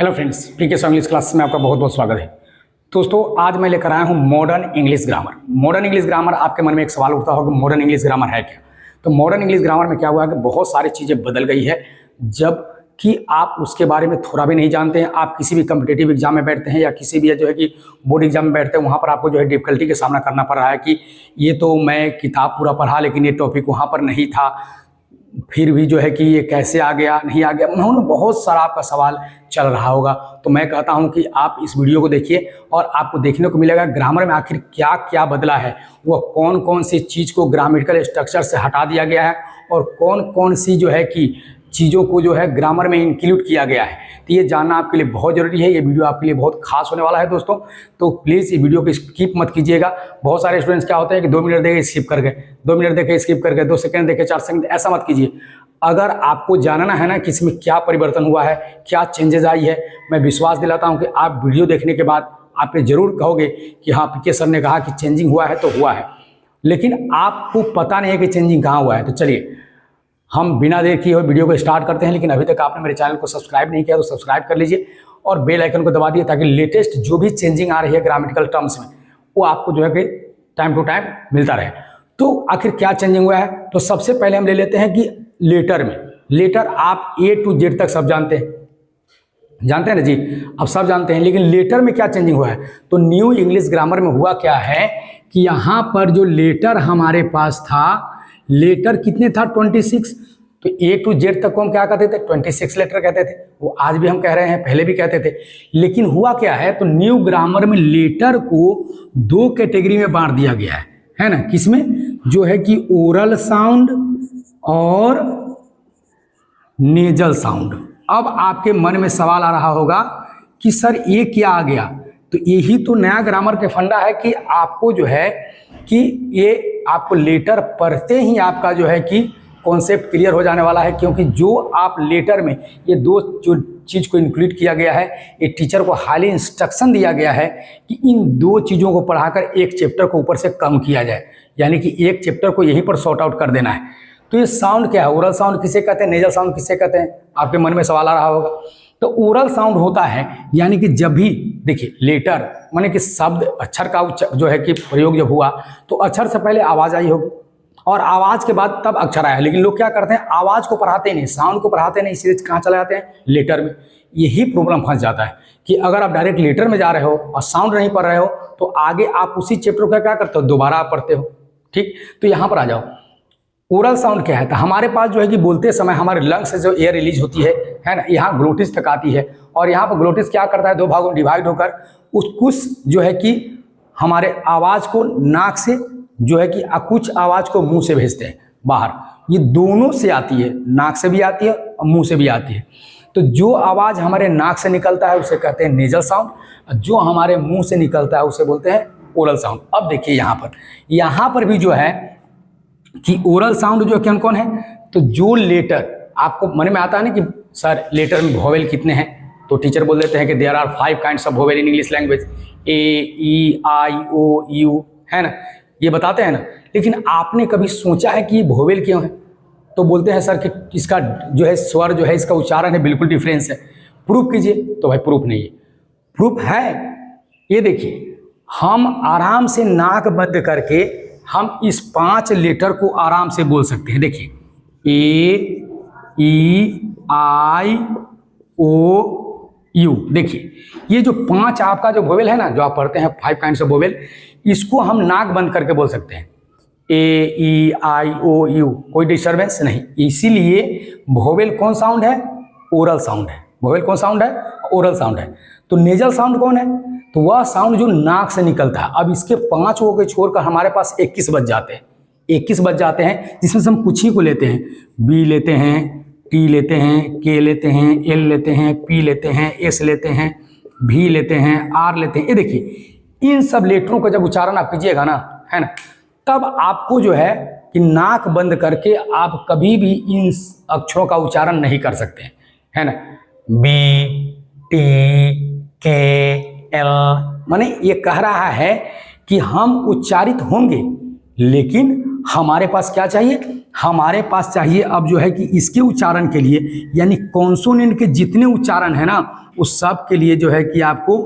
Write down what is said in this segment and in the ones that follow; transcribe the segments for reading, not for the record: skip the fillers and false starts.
Hello friends, पीके English class में आपका बहुत बहुत स्वागत है। दोस्तों, आज मैं लेकर आया हूँ modern English grammar. Modern English grammar, आपके मन में एक सवाल उठता होगा, मॉडर्न इंग्लिश ग्रामर है क्या? तो मॉडर्न इंग्लिश ग्रामर में क्या हुआ है कि बहुत सारी चीज़ें बदल गई है, जब कि आप उसके बारे में थोड़ा भी नहीं जानते हैं। आप किसी भी कम्पिटेटिव एग्जाम में बैठते हैं या किसी भी जो है कि बोर्ड एग्जाम में बैठते हैं, वहाँ पर आपको जो है डिफिकल्टी का सामना करना पड़ रहा है कि ये तो मैं किताब पूरा पढ़ा लेकिन ये टॉपिक वहाँ पर नहीं था, फिर भी जो है कि ये कैसे आ गया, नहीं आ गया। उन्होंने बहुत सारा आपका सवाल चल रहा होगा। तो मैं कहता हूं कि आप इस वीडियो को देखिए और आपको देखने को मिलेगा ग्रामर में आखिर क्या क्या बदला है, वह कौन कौन सी चीज़ को ग्रामेटिकल स्ट्रक्चर से हटा दिया गया है और कौन कौन सी जो है कि चीज़ों को जो है ग्रामर में इंक्लूड किया गया है। तो ये जानना आपके लिए बहुत ज़रूरी है। ये वीडियो आपके लिए बहुत खास होने वाला है दोस्तों, तो प्लीज़ ये वीडियो को स्किप मत कीजिएगा। बहुत सारे स्टूडेंट्स क्या होते हैं कि 2 मिनट देखे स्किप कर गए, 2 मिनट देखे स्किप कर गए, 2 सेकंड देखे 4 सेकंड, ऐसा मत कीजिए। अगर आपको जानना है ना कि इसमें क्या परिवर्तन हुआ है, क्या चेंजेस आई है, मैं विश्वास दिलाता हूँ कि आप वीडियो देखने के बाद आप ये जरूर कहोगे कि हाँ, पीके सर ने कहा कि चेंजिंग हुआ है तो हुआ है, लेकिन आपको पता नहीं है कि चेंजिंग कहाँ हुआ है। तो चलिए हम बिना देर किए हुए वीडियो को स्टार्ट करते हैं। लेकिन अभी तक आपने मेरे चैनल को सब्सक्राइब नहीं किया तो सब्सक्राइब कर लीजिए और बेल आइकन को दबा दिए, ताकि लेटेस्ट जो भी चेंजिंग आ रही है ग्रामेटिकल टर्म्स में वो आपको जो है कि टाइम टू टाइम मिलता रहे। तो आखिर क्या चेंजिंग हुआ है, तो सबसे पहले हम ले लेते हैं कि लेटर में। लेटर आप A to Z तक सब जानते हैं, जानते हैं ना जी, अब सब जानते हैं। लेकिन लेटर में क्या चेंजिंग हुआ है, तो न्यू इंग्लिश ग्रामर में हुआ क्या है कि यहाँ पर जो लेटर हमारे पास था, लेटर कितने था 26। तो A to Z तक को हम क्या कहते थे, 26 लेटर कहते थे। वो आज भी हम कह रहे हैं, पहले भी कहते थे। लेकिन हुआ क्या है, तो न्यू ग्रामर में लेटर को 2 कैटेगरी में बांट दिया गया है ना। किसमें, जो है कि ओरल साउंड और नेजल साउंड। अब आपके मन में सवाल आ रहा होगा कि सर ये क्या आ गया, तो यही तो नया ग्रामर के फंडा है कि आपको जो है कि ये आपको लेटर पढ़ते ही आपका जो है कि कॉन्सेप्ट क्लियर हो जाने वाला है। क्योंकि जो आप लेटर में ये 2 जो चीज़ को इंक्लूड किया गया है, ये टीचर को हाईली इंस्ट्रक्शन दिया गया है कि इन 2 चीज़ों को पढ़ाकर एक चैप्टर को ऊपर से कम किया जाए, यानी कि एक चैप्टर को यहीं पर सॉर्ट आउट कर देना है। तो ये साउंड क्या है, ओरल साउंड किसे कहते हैं, नेजल साउंड किसे कहते हैं, आपके मन में सवाल आ रहा होगा। तो ओरल साउंड होता है, यानी कि जब भी देखिए लेटर माने कि शब्द अक्षर का जो है कि प्रयोग जब हुआ तो अक्षर से पहले आवाज़ आई होगी और आवाज़ के बाद तब अक्षर आया। लेकिन लोग क्या करते हैं, आवाज़ को पढ़ाते नहीं, साउंड को पढ़ाते नहीं, सीधे कहाँ चले जाते हैं, लेटर में। यही प्रॉब्लम फंस जाता है कि अगर आप डायरेक्ट लेटर में जा रहे हो और साउंड नहीं पढ़ रहे हो तो आगे आप उसी चैप्टर का क्या करते हो, दोबारा आप पढ़ते हो। ठीक, तो यहाँ पर आ जाओ। ओरल साउंड क्या है, तो हमारे पास जो है कि बोलते समय हमारे लंग्स से जो एयर रिलीज होती है ना, यहाँ ग्लोटिस तक आती है और यहाँ पर ग्लोटिस क्या करता है, 2 भागों में डिवाइड होकर उस कुछ जो है कि हमारे आवाज़ को नाक से जो है कि कुछ आवाज़ को मुंह से भेजते हैं बाहर। ये दोनों से आती है, नाक से भी आती है और मुंह से भी आती है। तो जो आवाज़ हमारे नाक से निकलता है उसे कहते हैं नेजल साउंड, जो हमारे मुँह से निकलता है उसे बोलते हैं ओरल साउंड। अब देखिए यहाँ पर भी जो है कि ओरल साउंड जो कौन कौन है, तो जो लेटर आपको मन में आता है ना कि सर लेटर में वोवेल कितने हैं, तो टीचर बोल देते हैं कि there are 5 kinds of vowel in English language, A, E, I, O, U, है ना, ये बताते हैं ना। लेकिन आपने कभी सोचा है कि ये वोवेल क्यों है, तो बोलते हैं सर कि इसका जो है स्वर जो है इसका उच्चारण है बिल्कुल डिफरेंस है, प्रूफ कीजिए। तो भाई प्रूफ नहीं है, प्रूफ है। ये देखिए, हम आराम से नाक बंद करके हम इस 5 लेटर को आराम से बोल सकते हैं। देखिए A, E, I, O, U। देखिए ये जो 5 आपका जो वोवेल है ना, जो आप पढ़ते हैं 5 काइंड्स ऑफ वोवेल, इसको हम नाक बंद करके बोल सकते हैं, A, E, I, O, U, कोई डिस्टर्बेंस नहीं। इसीलिए वोवेल कौन साउंड है, ओरल साउंड है। वोवेल कौन साउंड है, ओरल साउंड है। तो नेजल साउंड कौन है, तो वह साउंड जो नाक से निकलता है। अब इसके 5 को छोड़कर हमारे पास 21 बच जाते हैं, 21 बच जाते हैं, जिसमें से हम कुछ ही को लेते हैं। B लेते हैं, T लेते हैं, K लेते हैं, L लेते हैं, P लेते हैं, S लेते हैं, V लेते हैं, R लेते हैं। ये देखिए इन सब लेटरों का जब उच्चारण आप कीजिएगा ना, है ना, तब आपको जो है कि नाक बंद करके आप कभी भी इन अक्षरों का उच्चारण नहीं कर सकते, है ना। B, T, K, L, माने ये कह रहा है कि हम उच्चारित होंगे लेकिन हमारे पास क्या चाहिए, हमारे पास चाहिए अब जो है कि इसके उच्चारण के लिए, यानी कॉन्सोनेंट के जितने उच्चारण है ना उस सब के लिए जो है कि आपको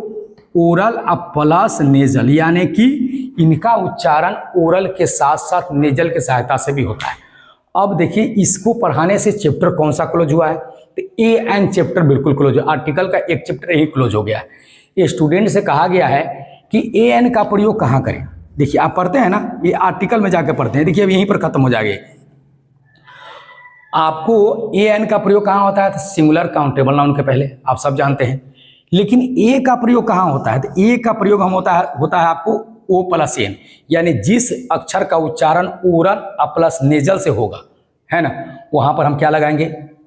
ओरल प्लस नेजल, यानी कि इनका उच्चारण ओरल के साथ साथ नेजल की सहायता से भी होता है। अब देखिए इसको पढ़ाने से चैप्टर कौन सा क्लोज हुआ है, तो ए एन चैप्टर बिल्कुल क्लोज है। आर्टिकल का एक चैप्टर ही क्लोज हो गया है। ये स्टूडेंट से कहा गया है कि ए एन का प्रयोग कहाँ करें। देखिए आप पढ़ते हैं ना, ये आर्टिकल में जाके पढ़ते हैं, देखिए अब यहीं पर खत्म हो जाएगी। आपको ए एन का प्रयोग कहाँ होता है, तो सिंगुलर काउंटेबल नाउन के पहले, आप सब जानते हैं। लेकिन ए का प्रयोग कहाँ होता है, तो ए का प्रयोग हम होता है आपको ओ प्लस एन, यानी जिस अक्षर का उच्चारण ओरल प्लस नेजल से होगा, है ना, वहां पर हम क्या लगाएंगे,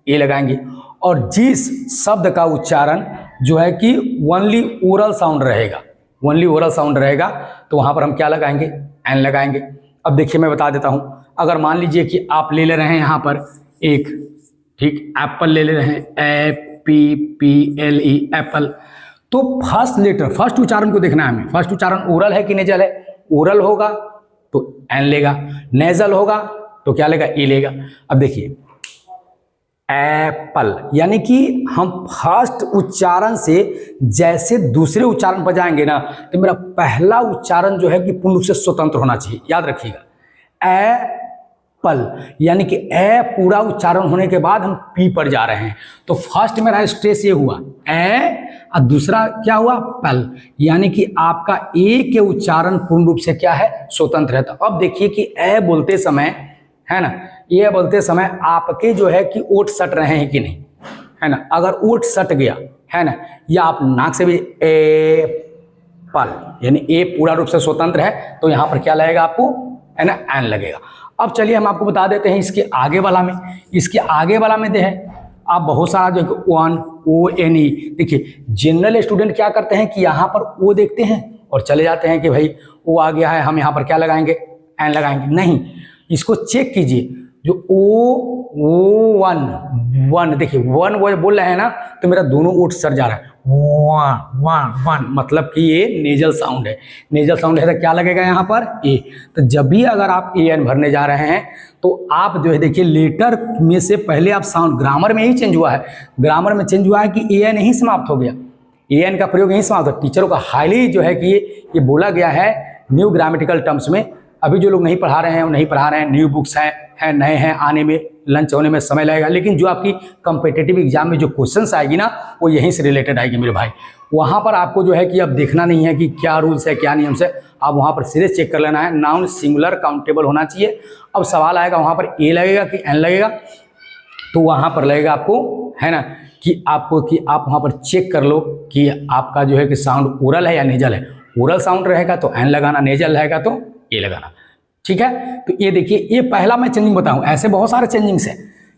ए लगाएंगे। और जिस शब्द का उच्चारण जो है कि ओनली ओरल साउंड रहेगा, ओनली ओरल साउंड रहेगा, तो वहां पर हम क्या लगाएंगे, एन लगाएंगे। अब देखिए मैं बता देता हूं, अगर मान लीजिए कि आप ले रहे हैं यहाँ पर एक, ठीक, एप्पल ले रहे हैं, APPLE एप्पल, तो फर्स्ट लेटर, फर्स्ट उच्चारण को देखना है हमें, फर्स्ट उच्चारण ओरल है कि नेजल है। ओरल होगा तो एन लेगा, नेजल होगा तो क्या लेगा, ए लेगा। अब देखिए एप्पल, यानी कि हम फर्स्ट उच्चारण से जैसे दूसरे उच्चारण पर जाएंगे ना, तो मेरा पहला उच्चारण जो है कि पूर्ण रूप से स्वतंत्र होना चाहिए, याद रखिएगा। एप्पल, यानी कि ए पूरा उच्चारण होने के बाद हम पी पर जा रहे हैं, तो फर्स्ट मेरा स्ट्रेस ये हुआ ए, और दूसरा क्या हुआ, पल, यानी कि आपका ए के उच्चारण पूर्ण रूप से क्या है, स्वतंत्र है। तो अब देखिए कि ए बोलते समय, है ना, ये बोलते समय आपके जो है कि ओठ सट रहे हैं कि नहीं, है ना। अगर ओठ सट गया, है ना, या आप नाक से भी ए पल, यानी ए पूरा रूप से स्वतंत्र है, तो यहाँ पर क्या लगेगा आपको, है ना, एन लगेगा। अब चलिए हम आपको बता देते हैं इसके आगे वाला में, इसके आगे वाला में दे है आप बहुत सारा जो वन ONE, देखिए जनरल स्टूडेंट क्या करते हैं कि यहाँ पर ओ देखते हैं और चले जाते हैं कि भाई ओ आ गया है, हम यहाँ पर क्या लगाएंगे, एन लगाएंगे। नहीं, इसको चेक कीजिए, जो ओ वन, देखिए वन वो बोल रहे हैं ना, तो मेरा दोनों ओठ सर जा रहा है, वन, मतलब कि ये नेजल साउंड है। नेजल साउंड है तो क्या लगेगा यहाँ पर, ए। तो जब भी अगर आप ए एन भरने जा रहे हैं तो आप जो है देखिए लेटर में से पहले आप साउंड, ग्रामर में ही चेंज हुआ है, ग्रामर में चेंज हुआ है कि ए एन ही समाप्त हो गया, ए एन का प्रयोग यही समाप्त हो। टीचरों का हाईली जो है कि ये बोला गया है न्यू ग्रामेटिकल टर्म्स में। अभी जो लोग नहीं पढ़ा रहे हैं वो नहीं पढ़ा रहे हैं, न्यू बुक्स हैं नए हैं, आने में लंच होने में समय लगेगा, लेकिन जो आपकी कॉम्पिटिटिव एग्जाम में जो क्वेश्चंस आएगी ना वो यहीं से रिलेटेड आएगी मेरे भाई। वहाँ पर आपको जो है कि अब देखना नहीं है कि क्या रूल्स है क्या नियम से, आप वहाँ पर सीधे चेक कर लेना है, नाउन सिंगुलर काउंटेबल होना चाहिए। अब सवाल आएगा वहाँ पर ए लगेगा कि एन लगेगा, तो वहाँ पर लगेगा आपको, है ना, कि आपको कि आप वहाँ पर चेक कर लो कि आपका जो है कि साउंड ओरल है या नेजल है। ओरल साउंड रहेगा तो एन लगाना, नेजल रहेगा तो ए लगाना, ठीक है। तो ये देखिए, ये पहला मैं चेंजिंग बताऊं, ऐसे बहुत सारे चेंजिंग्स हैं,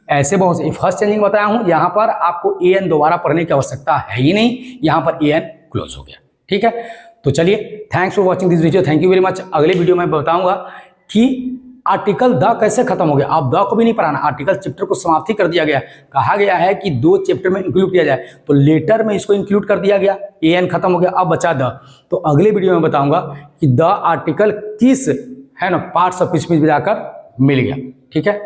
ऐसे बहुत से। फर्स्ट चेंजिंग बताया हूं, यहाँ पर आपको ए एन दोबारा पढ़ने की आवश्यकता है ही नहीं, यहाँ पर ए एन क्लोज हो गया, ठीक है। तो चलिए, thanks for watching this video, thank you very much. अगले वीडियो में बताऊंगा कि आर्टिकल द कैसे खत्म हो गया। आप द को भी नहीं पढ़ाना, आर्टिकल चैप्टर को समाप्ति कर दिया गया। कहा गया है कि 2 चैप्टर में इंक्लूड किया जाए, तो लेटर में इसको इंक्लूड कर दिया गया, ए एन खत्म हो गया, अब बचा द। तो अगले वीडियो में बताऊंगा कि द आर्टिकल किस, है ना, पार्ट्स ऑफ स्पीच में जाकर मिल गया, ठीक है।